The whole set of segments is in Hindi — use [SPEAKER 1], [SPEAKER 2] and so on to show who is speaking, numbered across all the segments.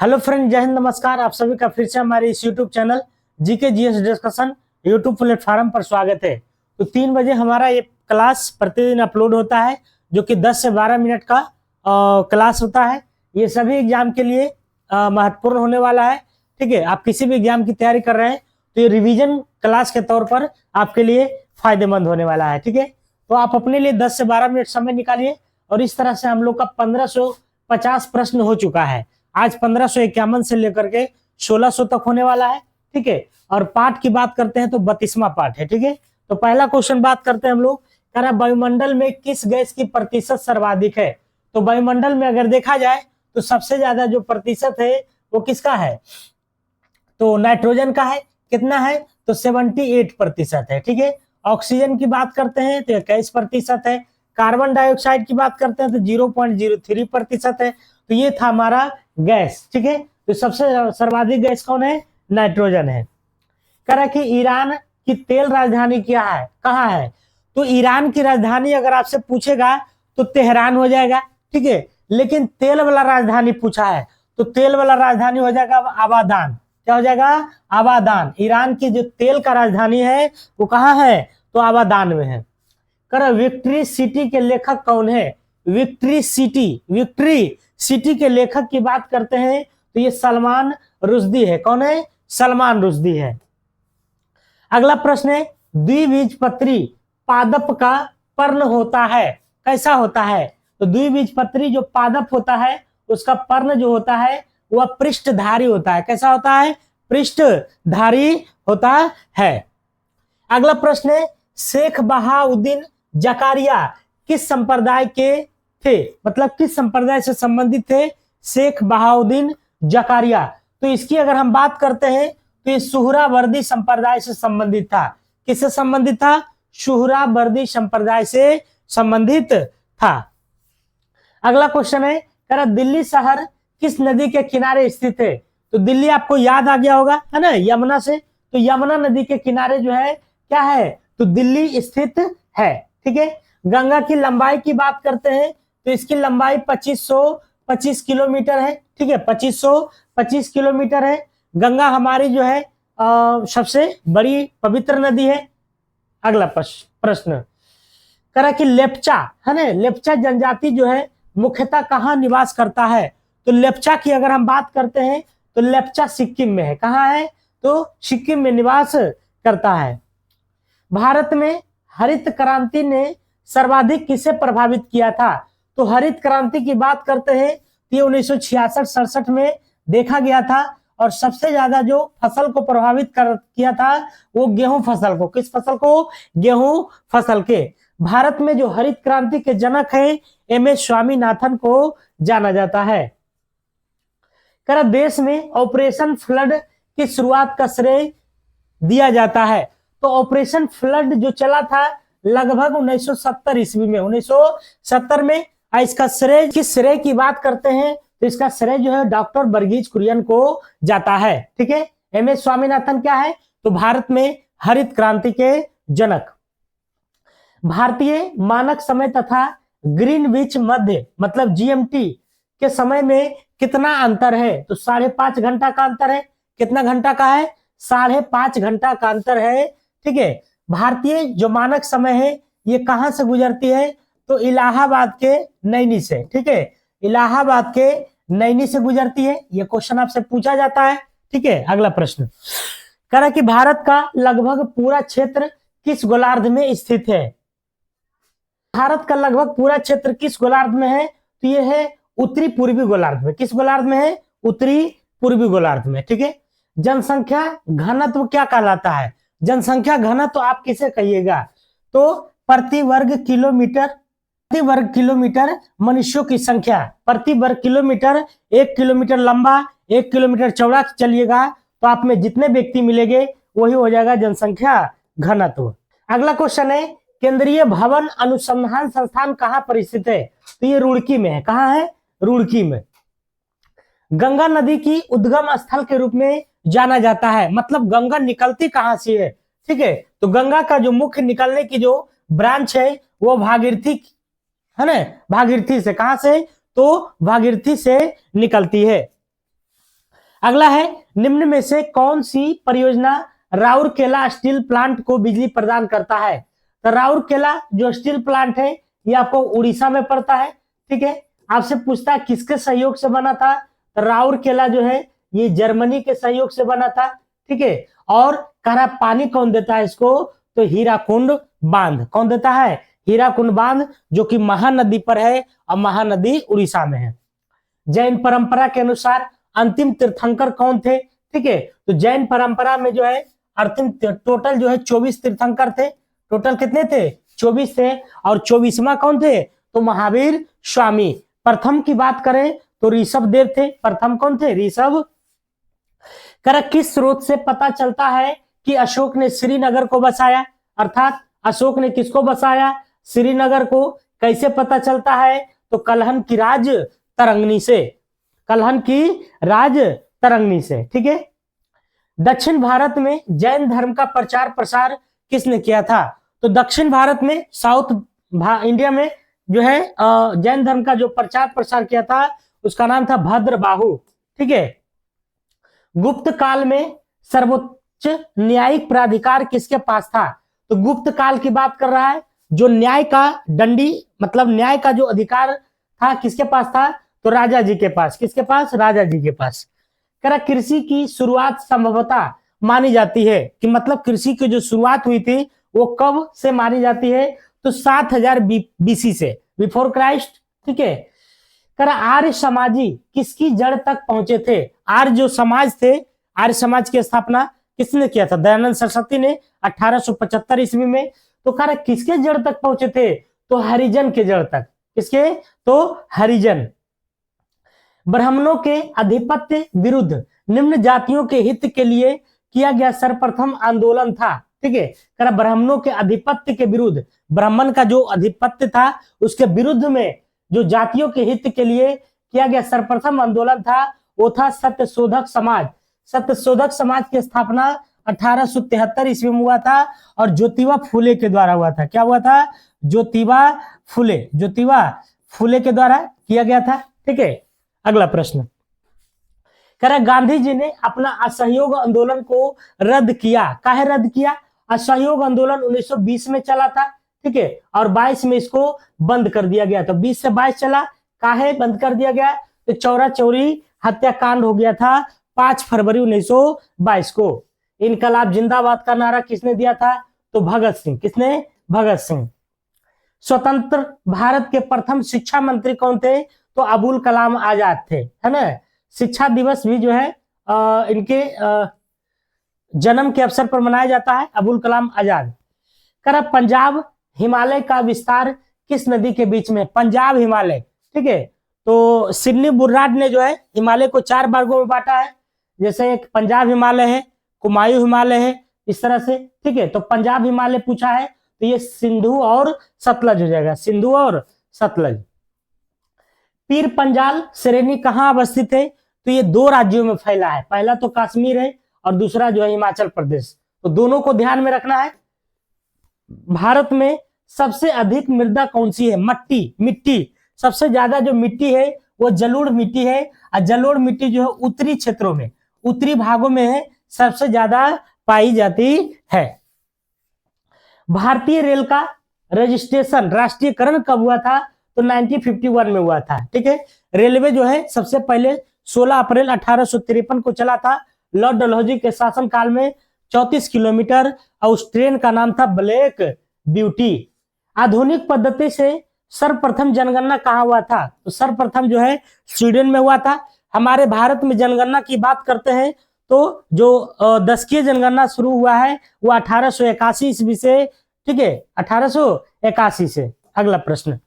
[SPEAKER 1] हेलो फ्रेंड, जय हिंद, नमस्कार। आप सभी का फिर से हमारे इस YouTube channel GK GS discussion YouTube platform पर स्वागत है। तो 3 बजे हमारा ये क्लास प्रतिदिन अपलोड होता है, जो कि 10 से 12 मिनट का क्लास होता है। ये सभी एग्जाम के लिए महत्वपूर्ण होने वाला है। ठीक है, आप किसी भी एग्जाम की तैयारी कर रहे हैं तो ये रिवीजन क्लास के तौर पर आपके लिए फायदेमंद होने वाला है। ठीक है, तो आप अपने लिए 10 से 12 मिनट समय निकालिए। और इस तरह से हम लोग का 1550 प्रश्न हो चुका है। आज 1551 से लेकर के 1600 तक होने वाला है। ठीक है, और पाठ की बात करते हैं तो 32वां पाठ है। ठीक है, तो पहला क्वेश्चन बात करते हैं हम लोग, कह रहा वायुमंडल में किस गैस की प्रतिशत सर्वाधिक है। तो वायुमंडल में अगर देखा जाए तो सबसे ज्यादा जो प्रतिशत है वो किसका है, तो नाइट्रोजन का है। कितना है, तो 78% है। ठीक है, ऑक्सीजन की बात करते हैं तो 21% है। कार्बन डाइऑक्साइड की बात करते हैं तो 0.03% है। तो ये था हमारा गैस। ठीक है, तो सबसे सर्वाधिक गैस कौन है, नाइट्रोजन है। कह रहा कि ईरान की तेल राजधानी क्या है, कहाँ है। तो ईरान की राजधानी अगर आपसे पूछेगा तो तेहरान हो जाएगा। ठीक है, लेकिन तेल वाला राजधानी पूछा है तो तेल वाला राजधानी हो जाएगा आबादान। क्या हो जाएगा, आबादान। ईरान की जो तेल का राजधानी है वो कहाँ है, तो आबादान में है। कर विक्ट्री सिटी के लेखक कौन है। विक्ट्री सिटी के लेखक की बात करते हैं तो ये सलमान रुश्दी है। कौन है, सलमान रुश्दी है। अगला प्रश्न है, द्विबीजपत्री पादप का पर्ण होता है, कैसा होता है। तो द्विबीजपत्री जो पादप होता है उसका पर्ण जो होता है वह पृष्ठधारी होता है। कैसा होता है, पृष्ठधारी होता है। अगला प्रश्न है, शेख बहाउद्दीन जकारिया किस संप्रदाय के थे, मतलब किस संप्रदाय से संबंधित थे शेख बहाउद्दीन जकारिया। तो इसकी अगर हम बात करते हैं तो ये सुहरावर्दी संप्रदाय से संबंधित था। किससे संबंधित था, सुहरावर्दी संप्रदाय से संबंधित था। अगला क्वेश्चन है, कह रहा दिल्ली शहर किस नदी के किनारे स्थित है। तो दिल्ली आपको याद आ गया होगा, है ना, यमुना से। तो यमुना नदी के किनारे जो है क्या है, तो दिल्ली स्थित है। ठीक है, गंगा की लंबाई की बात करते हैं तो इसकी लंबाई 2525 किलोमीटर है। ठीक है, 2525 किलोमीटर है। गंगा हमारी जो है सबसे बड़ी पवित्र नदी है। अगला प्रश्न करा कि लेप्चा, है ना, लेप्चा जनजाति जो है मुख्यतः कहाँ निवास करता है। तो लेप्चा की अगर हम बात करते हैं तो लेप्चा सिक्किम में है। कहाँ है, तो सिक्किम में निवास करता है। भारत में हरित क्रांति ने सर्वाधिक किसे प्रभावित किया था। तो हरित क्रांति की बात करते हैं तो ये 1966-67 में देखा गया था। और सबसे ज्यादा जो फसल को प्रभावित किया था वो गेहूं फसल को। किस फसल को, गेहूं फसल के। भारत में जो हरित क्रांति के जनक हैं एमएस स्वामीनाथन को जाना जाता है। कर देश में ऑपरेशन फ्लड की शुरुआत का श्रेय दिया जाता है। तो ऑपरेशन फ्लड जो चला था लगभग 1970 ईस्वी में, 1970 में। इसका श्रेय, किस श्रेय की बात करते हैं तो इसका श्रेय जो है डॉक्टर वर्गीज कुरियन को जाता है। ठीक है, एमएस स्वामीनाथन क्या है, तो भारत में हरित क्रांति के जनक। भारतीय मानक समय तथा ग्रीनविच मध्य मतलब जीएमटी के समय में कितना अंतर है। तो 5.5 घंटा का अंतर है। कितना घंटा का है, 5.5 घंटा का अंतर है। ठीक है, भारतीय जो मानक समय है ये कहां से गुजरती है, तो इलाहाबाद के नैनी से। ठीक है, इलाहाबाद के नैनी से गुजरती है। ये क्वेश्चन आपसे पूछा जाता है। ठीक है, अगला प्रश्न कह रहा कि भारत का लगभग पूरा क्षेत्र किस गोलार्ध में स्थित है। भारत का लगभग पूरा क्षेत्र किस गोलार्ध में है, तो ये है उत्तरी पूर्वी गोलार्ध में। किस गोलार्ध में है, उत्तरी पूर्वी गोलार्ध में। ठीक है, जनसंख्या घनत्व क्या कहलाता है। जनसंख्या घनत्व आप किसे कहिएगा, तो प्रति वर्ग किलोमीटर मनुष्यों की संख्या। प्रति वर्ग किलोमीटर, 1 किलोमीटर लंबा 1 किलोमीटर चौड़ा चलिएगा तो आप में जितने व्यक्ति मिलेंगे वही हो जाएगा जनसंख्या घनत्व। अगला क्वेश्चन है, केंद्रीय भवन अनुसंधान संस्थान कहाँ पर स्थित है। तो ये रुड़की में है। कहाँ है, रुड़की में। गंगा नदी की उद्गम स्थल के रूप में जाना जाता है, मतलब गंगा निकलती कहां से है। ठीक है, तो गंगा का जो मुख्य निकलने की जो ब्रांच है वो भागीरथी, है ना, भागीरथी से। कहां से, तो भागीरथी से निकलती है। अगला है, निम्न में से कौन सी परियोजना राउरकेला स्टील प्लांट को बिजली प्रदान करता है? तो राउरकेला जो स्टील प्लांट है ये आपको उड़ीसा में पड़ता है। ठीक है, आपसे पूछता है किसके सहयोग से बना था? तो राउरकेला जो है ये जर्मनी के सहयोग से बना था। ठीक है, और कह रहा पानी कौन देता है इसको? तो हीराकुंड बांध। कौन देता है? हीराकुंड बांध, जो कि महानदी पर है और महानदी उड़ीसा में है। जैन परंपरा के अनुसार अंतिम तीर्थंकर कौन थे? ठीक है, तो जैन परंपरा में जो है अंतिम टोटल जो है 24 तीर्थंकर थे। टोटल कितने थे? 24 थे। और 24वां कौन थे? तो महावीर स्वामी। प्रथम की बात करें तो ऋषभ देव थे। प्रथम कौन थे? ऋषभ। कर किस स्रोत से पता चलता है कि अशोक ने श्रीनगर को बसाया? अर्थात अशोक ने किसको बसाया? श्रीनगर को। कैसे पता चलता है? तो कलहन की राज तरंगनी से। कलहन की राज तरंगनी से। ठीक है, दक्षिण भारत में जैन धर्म का प्रचार प्रसार किसने किया था? तो दक्षिण भारत में साउथ इंडिया में जो है जैन धर्म का जो प्रचार प्रसार किया था उसका नाम था भद्रबाहु। ठीक है, गुप्त काल में सर्वोच्च न्यायिक प्राधिकार किसके पास था? तो गुप्त काल की बात कर रहा है। जो न्याय का दंडी मतलब न्याय का जो अधिकार था किसके पास था? तो राजा जी के पास। किसके पास? राजा जी के पास। करा कृषि की शुरुआत संभवतः मानी जाती है कि मतलब कृषि की जो शुरुआत हुई थी वो कब से मानी जाती है? तो 7000 बीसी से, बिफोर क्राइस्ट। ठीक है, करा आर्य समाजी किसकी जड़ तक पहुंचे थे? आर्य जो समाज थे, आर्य समाज की स्थापना किसने किया था? दयानंद सरस्वती ने 1875 ईस्वी में। तो करा किसके जड़ तक पहुंचे थे? तो हरिजन के जड़ तक। किसके? तो हरिजन। ब्राह्मणों के आधिपत्य विरुद्ध निम्न जातियों के हित के लिए किया गया सर्वप्रथम आंदोलन था। ठीक है, करा ब्राह्मणों के आधिपत्य के विरुद्ध, ब्राह्मण का जो आधिपत्य था उसके विरुद्ध में जो जातियों के हित के लिए किया गया सर्वप्रथम आंदोलन था वो था सत्यशोधक समाज। सत्यशोधक समाज की स्थापना 1873 ईस्वी में हुआ था और ज्योतिबा फुले के द्वारा हुआ था। क्या हुआ था? ज्योतिबा फुले के द्वारा किया गया था। ठीक है, अगला प्रश्न कह रहा गांधी जी ने अपना असहयोग आंदोलन को रद्द किया। काहे रद्द किया? असहयोग आंदोलन 1920 में चला था। ठीक है, और 22 में इसको बंद कर दिया गया। तो 20 से 22 चला, काहे बंद कर दिया गया? तो चौरा चौरी हत्याकांड हो गया था 5 फरवरी 1922 को। इनकलाब जिंदाबाद का नारा किसने दिया था? तो भगत सिंह। किसने? भगत सिंह। स्वतंत्र भारत के प्रथम शिक्षा मंत्री कौन थे? तो अबुल कलाम आजाद थे, है ना। शिक्षा दिवस भी जो है इनके जन्म के अवसर पर मनाया जाता है, अबुल कलाम आजाद। कर पंजाब हिमालय का विस्तार किस नदी के बीच में? पंजाब हिमालय। ठीक है, तो सिडनी बुर्राड ने जो है हिमालय को 4 वर्गों में बांटा है। जैसे एक पंजाब हिमालय है, कुमायूं हिमालय है, इस तरह से। ठीक है, तो पंजाब हिमालय पूछा है तो ये सिंधु और सतलज हो जाएगा, सिंधु और सतलज। पीर पंजाल श्रेणी कहाँ अवस्थित है? तो ये 2 राज्यों में फैला है। पहला तो कश्मीर है और दूसरा जो है हिमाचल प्रदेश। तो दोनों को ध्यान में रखना है। भारत में सबसे अधिक मृदा कौन सी है? मिट्टी सबसे ज्यादा जो मिट्टी है वो जलोढ़ मिट्टी है। और जलोढ़ मिट्टी जो है उत्तरी क्षेत्रों में, उत्तरी भागों में है, सबसे ज्यादा पाई जाती है। भारतीय रेल का रजिस्ट्रेशन, राष्ट्रीयकरण कब हुआ था? तो 1951 में हुआ था। ठीक है, रेलवे जो है सबसे पहले 16 अप्रैल 1853 को चला था। लॉर्ड डलहौजी के शासन काल में 34 किलोमीटर, और उस ट्रेन का नाम था ब्लैक ब्यूटी। आधुनिक पद्धति से सर्वप्रथम जनगणना कहाँ हुआ था? तो सर्वप्रथम जो है स्वीडन में हुआ था। हमारे भारत में जनगणना की बात करते हैं तो जो दशकीय जनगणना शुरू हुआ है वो 1881 ईस्वी से। ठीक है, 1881 से। अगला प्रश्न,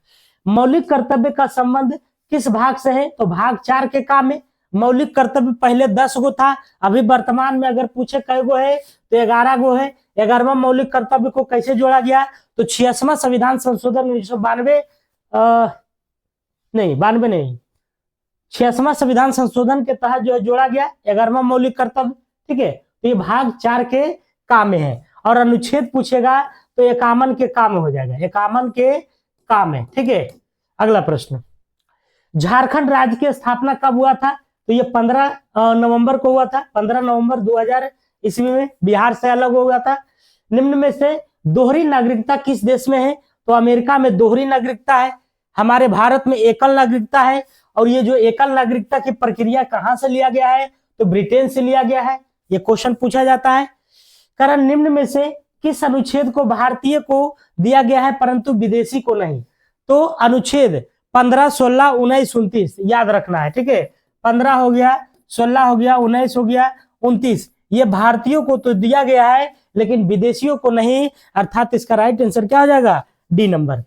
[SPEAKER 1] मौलिक कर्तव्य का संबंध किस भाग से है? तो भाग 4 के काम में। मौलिक कर्तव्य पहले 10 गो था, अभी वर्तमान में अगर पूछे कई गो है तो 11 गो है। 11वां मौलिक कर्तव्य को कैसे जोड़ा गया? तो 86वां संविधान संशोधन 1992 नहीं 86वां संविधान संशोधन के तहत जो है जोड़ा गया 11वां मौलिक कर्तव्य। ठीक है, तो ये भाग 4 के काम में है। और अनुच्छेद पूछेगा तो 51 के काम में हो जाएगा, 51 के काम है। ठीक है, अगला प्रश्न, झारखंड राज्य की स्थापना कब हुआ था? तो ये 15 नवंबर को हुआ था, 15 नवंबर 2000 ईस्वी में बिहार से अलग हो गया था। निम्न में से दोहरी नागरिकता किस देश में है? तो अमेरिका में दोहरी नागरिकता है, हमारे भारत में एकल नागरिकता है। और ये जो एकल नागरिकता की प्रक्रिया कहां से लिया गया है? तो ब्रिटेन से लिया गया है। ये क्वेश्चन पूछा जाता है। कारण निम्न में से किस अनुच्छेद को भारतीय को दिया गया है परंतु विदेशी को नहीं? तो अनुच्छेद 15, 16, 19, 29 याद रखना है, ठीक है। 15 हो गया, 16 हो गया, 19 हो गया, 29 ये भारतीयों को तो दिया गया है लेकिन विदेशियों को नहीं, अर्थात इसका राइट आंसर क्या हो जाएगा? D number.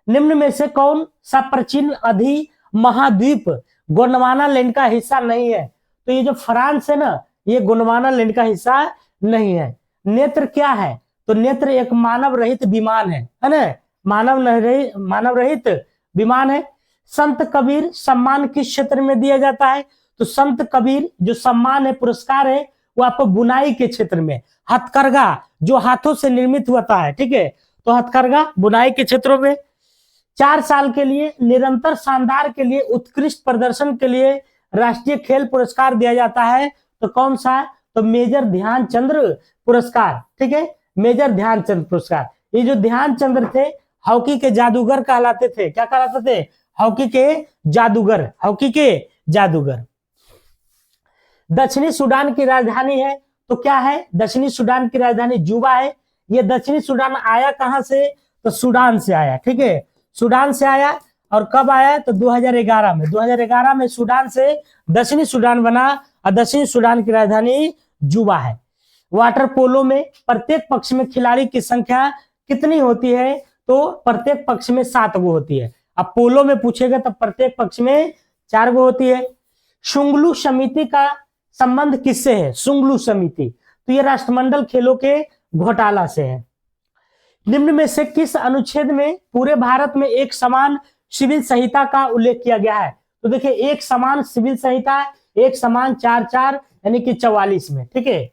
[SPEAKER 1] निम्न में से कौन सा प्राचीन अधि महाद्वीप गोंडवाना लैंड का हिस्सा नहीं है? तो ये जो फ्रांस है ना, ये गोंडवाना लैंड का हिस्सा नहीं है। नेत्र क्या है? तो नेत्र एक मानव रहित विमान है ना, मानव रहित विमान है। संत कबीर सम्मान किस क्षेत्र में दिया जाता है? तो संत कबीर जो सम्मान है, पुरस्कार है, वो आपको बुनाई के क्षेत्र में, हथकरघा जो हाथों से निर्मित होता है, ठीक है, तो हथकरघा बुनाई के क्षेत्रों में। 4 साल के लिए निरंतर शानदार के लिए उत्कृष्ट प्रदर्शन के लिए राष्ट्रीय खेल पुरस्कार दिया जाता है, तो कौन सा? तो मेजर ध्यानचंद पुरस्कार, ठीक है, मेजर ध्यानचंद पुरस्कार। ये जो ध्यानचंद थे हॉकी के जादूगर कहलाते थे। क्या कहलाते थे? हॉकी के जादूगर, हॉकी के जादूगर। दक्षिणी सूडान की राजधानी है, तो क्या है? दक्षिणी सूडान की राजधानी जुबा है। ये दक्षिणी सूडान आया कहां से? तो सूडान से आया, ठीक है, सूडान से आया। और कब आया? तो 2011 में। 2011 में सूडान से दक्षिणी सूडान बना और दक्षिणी सूडान की राजधानी जुबा है। वाटर पोलो में प्रत्येक पक्ष में खिलाड़ी की संख्या कितनी होती है? तो प्रत्येक पक्ष में 7 गो होती है। अब पोलो में पूछेगा तो प्रत्येक पक्ष में 4 गो होती है। शुंगलू समिति का संबंध किससे है? शुंगलू समिति, तो ये राष्ट्रमंडल खेलों के घोटाला से है। निम्न में से किस अनुच्छेद में पूरे भारत में एक समान सिविल संहिता का उल्लेख किया गया है? तो देखिए, एक समान सिविल संहिता, एक समान 4-4 यानी कि 44 में, ठीक है।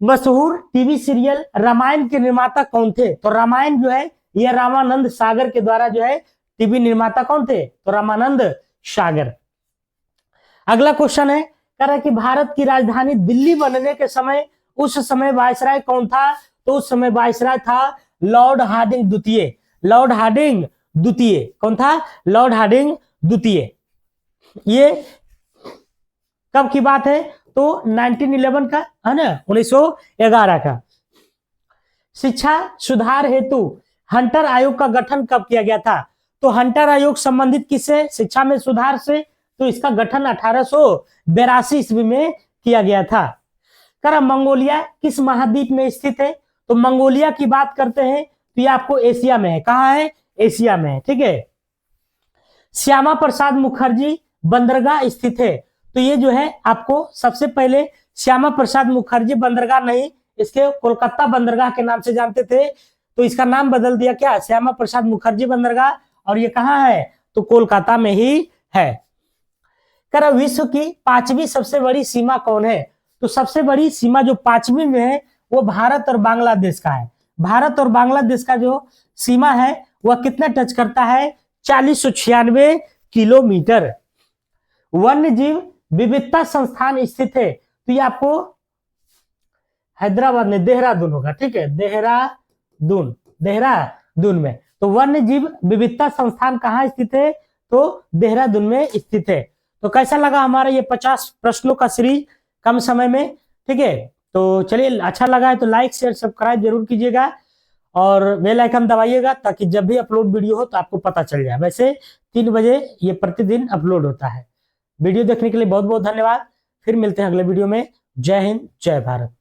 [SPEAKER 1] मशहूर टीवी सीरियल रामायण के निर्माता कौन थे? तो रामायण जो है यह रामानंद सागर के द्वारा जो है टीवी निर्माता कौन थे? तो रामानंद सागर। अगला क्वेश्चन है, कह रहा है कि भारत की राजधानी दिल्ली बनने के समय उस समय वायसराय कौन था? तो उस समय वायसराय था लॉर्ड हार्डिंग द्वितीय। लॉर्ड हार्डिंग द्वितीय कौन था? लॉर्ड हार्डिंग द्वितीय। ये कब की बात है? तो 1911 का है ना, 1911 का। शिक्षा सुधार हेतु हंटर आयोग का गठन कब किया गया था? तो हंटर आयोग संबंधित किससे? शिक्षा में सुधार से। तो इसका गठन 1882 ईस्वी में किया गया था। करा मंगोलिया किस महाद्वीप में स्थित है? तो मंगोलिया की बात करते हैं तो ये आपको एशिया में है। कहाँ है? एशिया में है, ठीक है। श्यामा प्रसाद मुखर्जी बंदरगाह स्थित है, तो ये जो है आपको सबसे पहले श्यामा प्रसाद मुखर्जी बंदरगाह नहीं, इसके कोलकाता बंदरगाह के नाम से जानते थे, तो इसका नाम बदल दिया क्या? श्यामा प्रसाद मुखर्जी बंदरगाह। और ये कहाँ है? तो कोलकाता में ही है। कर विश्व की 5वीं सबसे बड़ी सीमा कौन है? तो सबसे बड़ी सीमा जो 5वीं में है वो भारत और बांग्लादेश का है। भारत और बांग्लादेश का जो सीमा है वह कितना टच करता है? 4096 किलोमीटर। वन्य जीव विविधता संस्थान स्थित है, तो ये आपको हैदराबाद में, देहरादून होगा, ठीक है, देहरादून में। तो वन्य जीव विविधता संस्थान कहाँ स्थित है? तो देहरादून में स्थित है। तो कैसा लगा हमारा ये 50 प्रश्नों का सीरीज कम समय में, ठीक है। तो चलिए, अच्छा लगा है तो लाइक शेयर सब्सक्राइब जरूर कीजिएगा और बेल आइकन दबाइएगा ताकि जब भी अपलोड वीडियो हो तो आपको पता चल जाए। वैसे 3 बजे ये प्रतिदिन अपलोड होता है। वीडियो देखने के लिए बहुत बहुत धन्यवाद। फिर मिलते हैं अगले वीडियो में। जय हिंद, जय भारत।